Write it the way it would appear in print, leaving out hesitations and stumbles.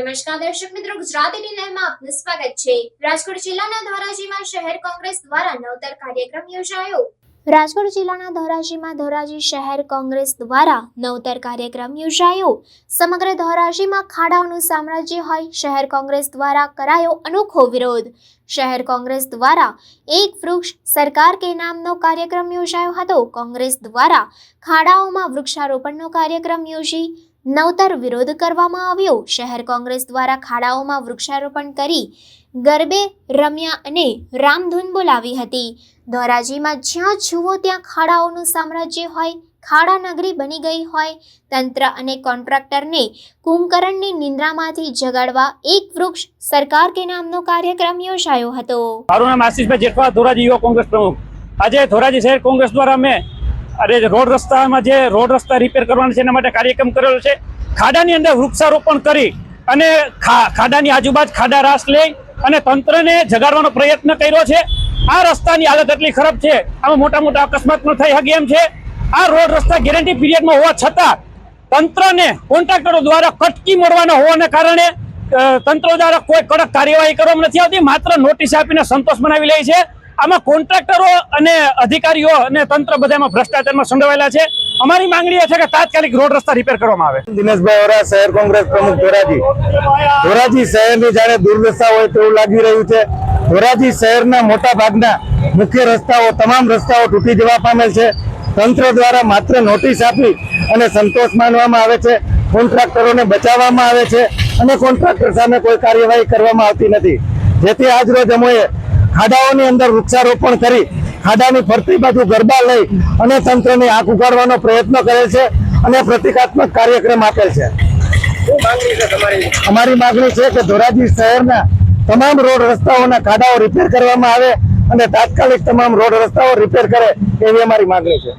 નમસ્કાર દર્શક મિત્રો, ગુજરાતી ટીવીમાં આપનું સ્વાગત છે। રાજકોટ જિલ્લાના ધોરાજીમાં શહેર કોંગ્રેસ દ્વારા નવતર કાર્યક્રમ યોજાયો। રાજકોટ જિલ્લાના ધોરાજીમાં ધોરાજી શહેર કોંગ્રેસ દ્વારા નવતર કાર્યક્રમ યોજાયો। સમગ્ર ધોરાજીમાં ખાડાઓનું સામ્રાજ્ય હોય, શહેર કોંગ્રેસ દ્વારા કરાયો અનોખો વિરોધ। શહેર કોંગ્રેસ દ્વારા એક વૃક્ષ સરકાર કે નામનો કાર્યક્રમ યોજાયો હતો। કોંગ્રેસ દ્વારા ખાડાઓમાં વૃક્ષારોપણનો કાર્યક્રમ યોજી નવતર વિરોધ કરવામાં આવ્યો। શહેર કોંગ્રેસ દ્વારા ખાડાઓમાં વૃક્ષારોપણ કરી ગરબે રમ્યા અને રામધૂન બોલાવી હતી। ધોરાજીમાં જ્યાં જુઓ ત્યાં ખાડાઓનું સામ્રાજ્ય હોય, ખાડા નગરી બની ગઈ હોય। તંત્ર અને કોન્ટ્રાક્ટરને કુંભકર્ણની નિંદ્રામાંથી જગાડવા એક વૃક્ષ સરકાર કે નામનો કાર્યક્રમ યોજાયો હતો। મારું નામ આશીષભાઈ જેઠવા, ધોરાજી યુવા કોંગ્રેસ પ્રમુખ। આજે ધોરાજી શહેર કોંગ્રેસ દ્વારા અમે રોડ રસ્તા રિપેર કરવાના છે, એના માટે કાર્યક્રમ કરેલો છે। ખાડાની અંદર વૃક્ષારોપણ કરી અને ખાડાની આજુબાજુ ખાડા રાસ લઈ અને તંત્રને જગાડવાનો પ્રયત્ન કર્યો છે। આ રસ્તાની હાલત એટલી ખરાબ છે, આમાં મોટા મોટા અકસ્માત પણ થઈ શકે એમ છે। આ રોડ રસ્તા ગેરંટી પીરિયડમાં હોવા છતાં તંત્રને કોન્ટ્રાક્ટરો દ્વારા કટકી મળવાના હોવાને કારણે તંત્ર દ્વારા કોઈ કડક કાર્યવાહી કરવામાં નથી આવતી, માત્ર નોટિસ આપીને સંતોષ મનાવી લે છે। આમાં કોન્ટ્રાક્ટરો અને અધિકારીઓ અને તંત્ર બધામાં ભ્રષ્ટાચારમાં સંડોવાયેલા છે। અમારી માંગણી એ છે કે તાત્કાલિક રોડ રસ્તા રિપેર કરવામાં આવે। દિનેશભાઈ ઓરા, શહેર કોંગ્રેસ પ્રમુખ ધોરાજી શહેરની જાણે દુર્દશા હોય તેવું લાગી રહ્યું છે। ધોરાજી શહેરના મોટા ભાગના મુખ્ય રસ્તાઓ, તમામ રસ્તાઓ તૂટી જવા પામેલ છે। તંત્ર દ્વારા માત્ર નોટિસ આપી અને સંતોષ માનવામાં આવે છે, કોન્ટ્રાક્ટરોને બચાવવામાં આવે છે અને કોન્ટ્રાક્ટર સામે કોઈ કાર્યવાહી કરવામાં આવતી નથી। જેથી આજરોજ અમોએ ખાડાઓની અંદર વૃક્ષારોપણ કરી ખાડાની ફરતી બાજુ ગરબા લઈ અને તંત્રને આંખ ઉગાડવાનો પ્રયત્ન કરેલ છે અને પ્રતિકાત્મક કાર્યક્રમ આપેલ છે। અમારી માંગણી છે કે ધોરાજી શહેરના તમામ રોડ રસ્તાઓના ખાડાઓ રિપેર કરવામાં આવે અને તાત્કાલિક તમામ રોડ રસ્તાઓ રિપેર કરે એવી અમારી માંગણી છે।